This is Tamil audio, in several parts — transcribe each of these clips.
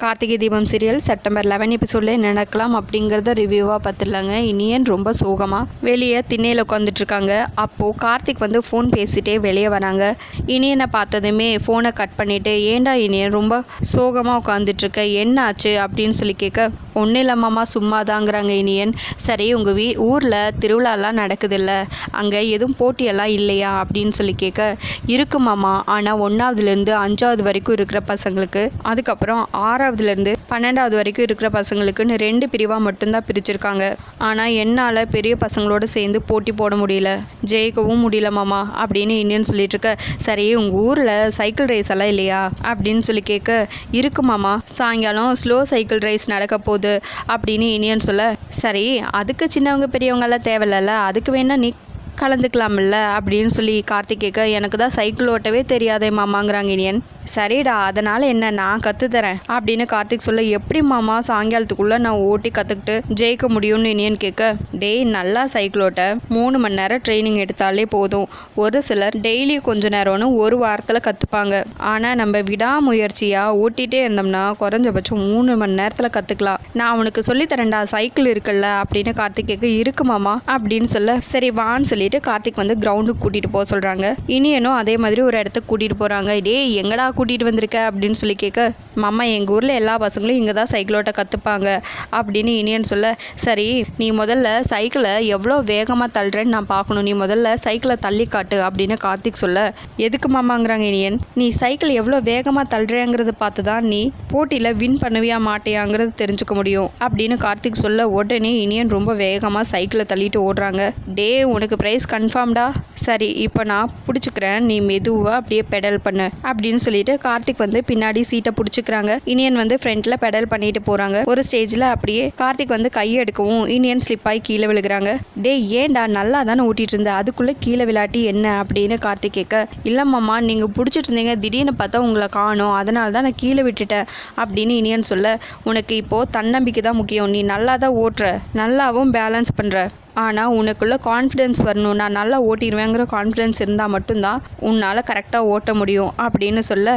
கார்த்திகை தீபம் சீரியல் செப்டம்பர் 11 எபிசோடில் என்ன நடக்கலாம் அப்படிங்கிறத ரிவ்யூவாக பார்த்துடலாங்க. இனியன் ரொம்ப சோகமாக வெளியே திண்ணையில் உட்காந்துட்ருக்காங்க. அப்போது கார்த்திக் வந்து ஃபோன் பேசிகிட்டே வெளியே வராங்க. இனியனை பார்த்ததுமே ஃபோனை கட் பண்ணிவிட்டு, ஏண்டா இனியன் ரொம்ப சோகமாக உட்காந்துட்ருக்க, என்ன ஆச்சு அப்படின்னு சொல்லி கேட்க, ஒன்றும் இல்லைம்மாமா சும்மா தாங்கிறாங்க இனியன். சரி, உங்கள் ஊரில் திருவிழாலாம் நடக்குதில்ல, அங்கே எதுவும் போட்டியெல்லாம் இல்லையா அப்படின்னு சொல்லி கேட்க, இருக்குமாம்மா, ஆனால் 1ஆவதுலேருந்து 5ஆவது வரைக்கும் இருக்கிற பசங்களுக்கு, அதுக்கப்புறம் 6ஆவதுலேருந்து 12ஆவது வரைக்கும் இருக்கிற பசங்களுக்குன்னு 2 பிரிவாக மட்டும்தான் பிரிச்சிருக்காங்க. ஆனால் என்னால் பெரிய பசங்களோடு சேர்ந்து போட்டி போட முடியல, ஜெயிக்கவும் முடியல மாமா அப்படின்னு இனியன் சொல்லிட்டு இருக்க. சரி, உங்கள் ஊரில் சைக்கிள் ரேஸ் எல்லாம் இல்லையா அப்படின்னு சொல்லி கேட்க, இருக்கு மாமா, சாயங்காலம் ஸ்லோ சைக்கிள் ரேஸ் நடக்க போகுது அப்படின்னு இனியன் சொல்ல, சரி அதுக்கு சின்னவங்க பெரியவங்கெல்லாம் தேவையில்ல, அதுக்கு வேணா நீ கலந்துக்கலாம்ல அப்படின்னு சொல்லி கார்த்திக் கேட்க, எனக்கு தான் சைக்கிள் ஓட்டவே தெரியாதே மாமாங்கிறாங்க இனியன். சரிடா, அதனால் என்ன, நான் கற்றுத்தரேன் அப்படின்னு கார்த்திக் சொல்ல, எப்படி மாமா சாயங்காலத்துக்குள்ளே நான் ஓட்டி கற்றுக்கிட்டு ஜெயிக்க முடியும்னு இனியன் கேட்க, டேய் நல்லா சைக்கிள் ஓட்ட 3 மணி நேரம் ட்ரைனிங் எடுத்தாலே போதும். ஒரு சிலர் டெய்லி கொஞ்ச நேரம்னு ஒரு வாரத்தில் கற்றுப்பாங்க. ஆனால் நம்ம விடாமுயற்சியாக ஓட்டிகிட்டே இருந்தோம்னா குறைஞ்சபட்சம் 3 மணி நேரத்தில் கற்றுக்கலாம். நான் உனக்கு சொல்லித்தரேன்டா, சைக்கிள் இருக்குல்ல அப்படின்னு கார்த்திக் கேட்க, இருக்கு மாமா அப்படின்னு சொல்ல, சரி வான்னு சொல்லிட்டு கார்த்திக் வந்து கிரவுண்டுக்கு கூட்டிகிட்டு போக சொல்கிறாங்க. இனியனும் அதே மாதிரி ஒரு இடத்துக்கு கூட்டிகிட்டு போகிறாங்க. டேய் எங்கடா கூட்டிகிட்டு வந்திருக்க அப்படின்னு சொல்லி கேட்க, மாமா எங்கள் ஊரில் எல்லா பசங்களும் இங்கே தான் சைக்கிள் ஓட்ட கற்றுப்பாங்க அப்படின்னு இனியன் சொல்ல, சரி நீ முதல்ல சைக்கிளை எவ்வளோ வேகமாக தள்ளுறேன்னு நான் பார்க்கணும், நீ முதல்ல சைக்கிளை தள்ளி காட்டு அப்படின்னு கார்த்திக் சொல்ல, எதுக்கு மாமாங்கிறாங்க இனியன், நீ சைக்கிள் எவ்வளோ வேகமாக தள்ளுறேங்கிறத பார்த்து தான் நீ போட்டியில் வின் பண்ணுவியா மாட்டியாங்கிறது தெரிஞ்சுக்க முடியும் அப்படின்னு கார்த்திக் சொல்ல, உடனே இனியன் ரொம்ப வேகமாக சைக்கிளை தள்ளிட்டு ஓடுறாங்க. டே உனக்கு ப்ரைஸ் கன்ஃபார்ம்டா, சரி இப்போ நான் பிடிச்சிக்கிறேன், நீ மெதுவாக அப்படியே பெடல் பண்ணு அப்படின்னு சொல்லிட்டு கார்த்திக் வந்து பின்னாடி சீட்டை பிடிச்சிக்கிறாங்க. இனியன் வந்து ஃப்ரண்ட்ல பெடல் பண்ணிட்டு போறாங்க. ஒரு ஸ்டேஜ்ல அப்படியே கார்த்திக் வந்து கையை எடுக்கவும் இனியன் ஸ்லிப் ஆகி கீழே விழுகிறாங்க. டே ஏண்டா நல்லா தானே ஓட்டிட்டு இருந்த, அதுக்குள்ள கீழே விளையாட்டி என்ன அப்படின்னு கார்த்திக் கேட்க, இல்லம்மாமா நீங்க பிடிச்சிட்டு இருந்தீங்க, திடீர்னு பார்த்தா உங்களை காணோம், அதனால தான் நான் கீழே விட்டுட்டேன் அப்படின்னு இனியன் சொல்ல, உனக்கு இப்போ தன்னம்பிக்கை தான் முக்கியம், நீ நல்லா தான் ஓட்டுற, நல்லாவும் பேலன்ஸ் பண்ற, ஆனால் உனக்குள்ள கான்ஃபிடென்ஸ் வரணும், நான் நல்லா ஓட்டிடுவேங்கிற கான்ஃபிடென்ஸ் இருந்தால் மட்டும்தான் உன்னால் கரெக்டாக ஓட்ட முடியும் அப்படின்னு சொல்ல,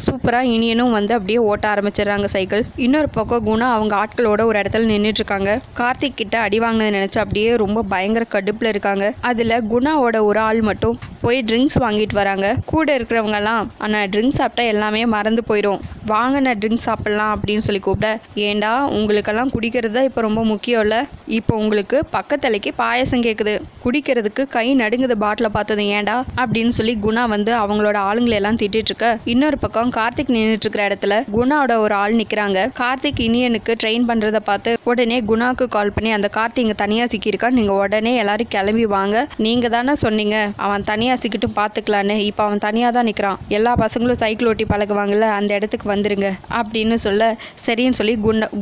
சூப்பராக இனியனும் வந்து அப்படியே ஓட்ட ஆரம்பிச்சிடுறாங்க சைக்கிள். இன்னொரு பக்கம் குணா அவங்க ஆட்களோட ஒரு இடத்துல நின்றுட்டுருக்காங்க. கார்த்திக் கிட்ட அடி வாங்கினது நினச்சி அப்படியே ரொம்ப பயங்கர கடுப்பில் இருக்காங்க. அதில் குணாவோட ஒரு ஆள் மட்டும் போய் ட்ரிங்க்ஸ் வாங்கிட்டு வராங்க. கூட இருக்கிறவங்கலாம், ஆனால் ட்ரிங்க்ஸ் சாப்பிட்டா எல்லாமே மறந்து போயிடும், வாங்கின ட்ரிங்க்ஸ் சாப்பிட்லாம் அப்படின்னு சொல்லி கூப்பிட, ஏண்டா உங்களுக்கெல்லாம் குடிக்கிறது தான் இப்போ ரொம்ப முக்கியம் இல்லை, இப்போ உங்களுக்கு பக்கத்தலைக்கு பாயசம் கேட்குது, குடிக்கிறதுக்கு கை நடுங்குது பாட்டிலை பார்த்தது ஏண்டா அப்படின்னு சொல்லி குணா வந்து அவங்களோட ஆளுங்களை எல்லாம் திட்டிட்டு இருக்க, இன்னொரு பக்கம் கார்த்திக் நின்றுட்டு இருக்கிற இடத்துல குணாவோட ஒரு ஆள் நிற்கிறாங்க. கார்த்திக் இனியனுக்கு ட்ரெயின் பண்ணுறதை பார்த்து உடனே குணாவுக்கு கால் பண்ணி, அந்த கார்த்திக் இங்கே தனியாக சிக்கியிருக்கா, நீங்கள் உடனே எல்லாரும் கிளம்பி வாங்க, நீங்கள் தானே சொன்னீங்க அவன் தனியாக சிக்கிட்டும் பார்த்துக்கலான்னு, இப்போ அவன் தனியாக தான் நிற்கிறான், எல்லா பசங்களும் சைக்கிள் ஓட்டி பழகுவாங்கல்ல, அந்த இடத்துக்கு வந்துருங்க அப்படின்னு சொல்ல, சரின்னு சொல்லி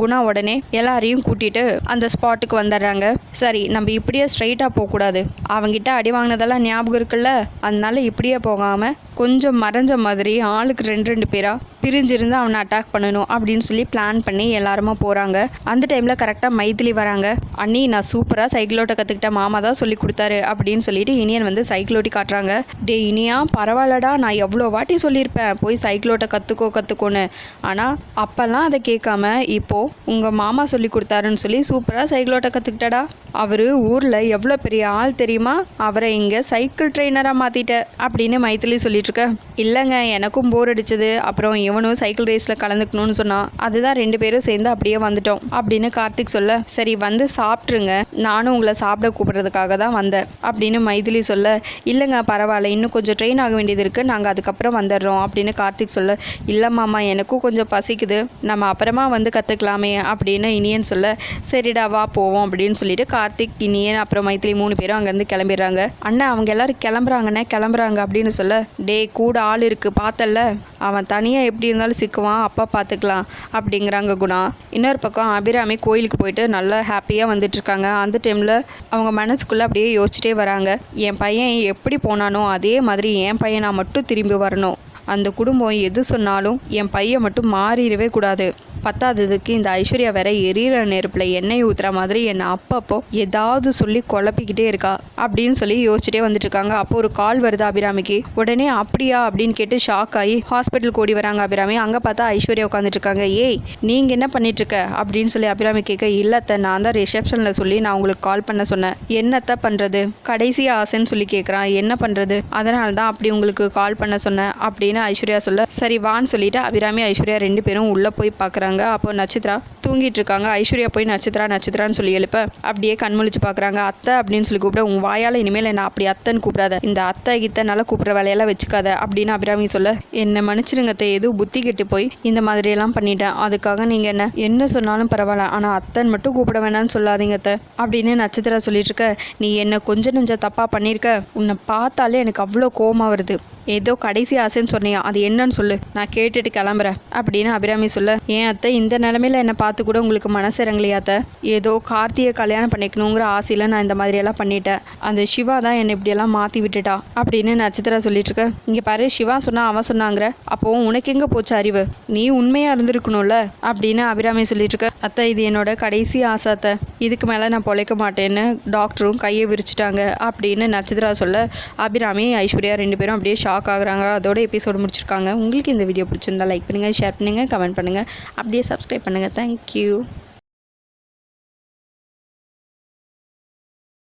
குணா உடனே எல்லாரையும் கூட்டிட்டு அந்த ஸ்பாட்டுக்கு வந்துடுறாங்க. சரி நம்ம இப்படியே ஸ்ட்ரைட்டாக போகக்கூடாது, அவங்கிட்ட அடி வாங்கினதெல்லாம் ஞாபகம் இருக்குல்ல, அதனால இப்படியே போகாமல் கொஞ்சம் மறைஞ்ச மாதிரி ஆளுக்கு 2 பேராக பிரிஞ்சிருந்து அவனை அட்டாக் பண்ணணும் அப்படின்னு சொல்லி பிளான் பண்ணி எல்லாருமா போகிறாங்க. அந்த டைமில் கரெக்டாக மைதிலி வராங்க. அண்ணி நான் சூப்பராக சைக்கிள் ஓட்ட கற்றுக்கிட்ட, மாமா தான் சொல்லி கொடுத்தாரு அப்படின்னு சொல்லிட்டு இனியன் வந்து சைக்கிள் ஓட்டி காட்டுறாங்க. டே இனியா பரவாயில்லடா, நான் எவ்வளோ வாட்டி சொல்லியிருப்பேன் போய் சைக்கிள் ஓட்ட கற்றுக்கோன்னு, ஆனால் அப்போல்லாம் அதை கேட்காம இப்போது உங்கள் மாமா சொல்லி கொடுத்தாருன்னு சொல்லி சூப்பராக சைக்கிள் ஓட்ட கற்றுக்கிட்டடா, அவர் ஊரில் எவ்வளோ பெரிய ஆள் தெரியுமா, அவரை இங்கே சைக்கிள் ட்ரெயினராக மாற்றிட்ட அப்படின்னு மைதிலி சொல்லிட்டு இருக்க, இல்லைங்க எனக்கும் போர் அடிச்சது, அப்புறம் இவனும் சைக்கிள் ரேஸில் கலந்துக்கணும்னு சொன்னான், அதுதான் 2 பேரும் சேர்ந்து அப்படியே வந்துட்டோம் அப்படின்னு கார்த்திக் சொல்ல, சரி வந்து சாப்பிட்ருங்க, நானும் உங்களை சாப்பிட கூப்பிட்றதுக்காக தான் வந்தேன் அப்படின்னு மைதிலி சொல்ல, இல்லைங்க பரவாயில்ல, இன்னும் கொஞ்சம் ட்ரெயின் ஆக வேண்டியது இருக்குது, நாங்கள் அதுக்கப்புறம் வந்துடுறோம் அப்படின்னு கார்த்திக் சொல்ல, இல்லை மாமா எனக்கும் கொஞ்சம் பசிக்குது, நம்ம அப்புறமா வந்து கற்றுக்கலாமே அப்படின்னு இனியன் சொல்ல, சரிடா வா போவோம் அப்படின்னு சொல்லிட்டு கார்த்திக் இனியன் அப்புறம் மைதிலி 3 பேரும் அங்கேருந்து கிளம்பிடுறாங்க. அண்ணன் அவங்க எல்லாரும் கிளம்புறாங்க அப்படின்னு சொல்ல, டே கூட ஆள் இருக்குது பார்த்தல, அவன் தனியாக எப்படி இருந்தாலும் சிக்குவான், அப்பா பார்த்துக்கலாம் அப்படிங்கிறாங்க குணா. இன்னொரு பக்கம் அபிராமி கோயிலுக்கு போயிட்டு நல்லா ஹாப்பியாக வந்துட்டுருக்காங்க. அந்த டைமில் அவங்க மனசுக்குள்ளே அப்படியே யோசிச்சுட்டே வராங்க, என் பையன் எப்படி போனானோ அதே மாதிரி என் பையன் நான் மட்டும் திரும்பி வரணும், அந்த குடும்பம் எது சொன்னாலும் என் பையன் மட்டும் மாறிடவே கூடாது, பத்தாததுக்கு இந்த ஐஸ்வர்யா வேற எரியிற நெருப்பில் எண்ணெய் ஊற்றுற மாதிரி என்னை அப்பப்போ ஏதாவது சொல்லி குழப்பிக்கிட்டே இருக்கா அப்படின்னு சொல்லி யோசிச்சுட்டே வந்துட்டு இருக்காங்க. அப்போ ஒரு கால் வருது அபிராமிக்கு. உடனே அப்படியா அப்படின்னு கேட்டு ஷாக் ஆகி ஹாஸ்பிட்டலுக்கு ஓடி வராங்க அபிராமி. அங்கே பார்த்தா ஐஸ்வர்யா உட்காந்துட்டு இருக்காங்க. ஏய் நீங்கள் என்ன பண்ணிட்டு இருக்க அப்படின்னு சொல்லி அபிராமி கேட்க, இல்லத்த நான் தான் ரிசப்ஷனில் சொல்லி நான் உங்களுக்கு கால் பண்ண சொன்னேன். என்னத்த பண்ணுறது, கடைசி ஆசைன்னு சொல்லி கேட்குறான். என்ன பண்ணுறது, அதனால தான் அப்படி உங்களுக்கு கால் பண்ண சொன்னேன் அப்படின்னு ஐஸ்வர்யா சொல்ல, சரி வான்னு சொல்லிட்டு அபிராமி ஐஸ்வர்யா 2 பேரும் உள்ளே போய் பார்க்குறாங்க. அப்போ நட்சத்திரா தூங்கிட்டு இருக்காங்க. ஐஸ்வர்யா போய் நட்சத்திரான்னு சொல்லி எழுப்ப அப்படியே கண்முழிச்சு பார்க்குறாங்க. அத்தை அப்படின்னு சொல்லி கூப்பிட, உன் வாயால் இனிமேல் என்ன அப்படி அத்தைன்னு கூப்பிடாத, இந்த அத்தை கித்தனால கூப்பிட்ற வேலையெல்லாம் வச்சுக்காத அப்படின்னு அபிராமி சொல்ல, என்ன மன்னிச்சிருங்கத்தை எதுவும் புத்தி கெட்டு போய் இந்த மாதிரியெல்லாம் பண்ணிட்டேன். அதுக்காக நீங்கள் என்ன சொன்னாலும் பரவாயில்ல, ஆனால் அத்தைன்னு மட்டும் கூப்பிட வேணான்னு சொல்லாதீங்க அத்தை அப்படின்னு நட்சத்திரா சொல்லிட்டு இருக்க, நீ என்ன கொஞ்சம் நெஞ்சம் தப்பாக பண்ணியிருக்க, உன்னை பார்த்தாலே எனக்கு அவ்வளோ கோவமாக வருது. ஏதோ கடைசி ஆசைன்னு சொன்னியா, அது என்னன்னு சொல்லு, நான் கேட்டுட்டு கிளம்புறேன் அப்படின்னு அபிராமி சொல்ல, ஏன் அத்தை இந்த நிலமையில என்னை பார்த்து கூட உங்களுக்கு மனசு இறங்கலையா அத்தை? ஏதோ கார்த்தியை கல்யாணம் பண்ணிக்கணுங்கிற ஆசையில் நான் இந்த மாதிரியெல்லாம் பண்ணிட்டேன். அந்த சிவா தான் என்னை இப்படியெல்லாம் மாற்றி விட்டுட்டா அப்படின்னு நட்சத்திரா சொல்லிட்டு இருக்க, இங்கே பாரு சிவா சொன்னா அவன் சொன்னாங்கிற, அப்போ உனக்கு எங்கே போச்சு அறிவு, நீ உண்மையாக இருந்திருக்கணும்ல அப்படின்னு அபிராமி சொல்லிட்டு இருக்க. அத்தை இது என்னோட கடைசி ஆசை அத்தை, இதுக்கு மேலே நான் பொழைக்க மாட்டேன்னு டாக்டரும் கையை விரிச்சிட்டாங்க அப்படின்னு நட்சத்திரா சொல்ல, அபிராமி ஐஸ்வர்யா 2 பேரும் அப்படியே ஷாக் ஆகுறாங்க. அதோட எபிசோடு முடிச்சிருக்காங்க. உங்களுக்கு இந்த வீடியோ பிடிச்சிருந்தா லைக் பண்ணுங்கள், ஷேர் பண்ணுங்கள், கமெண்ட் பண்ணுங்கள், அப்படியே சப்ஸ்கிரைப் பண்ணுங்கள். தேங்க்யூ.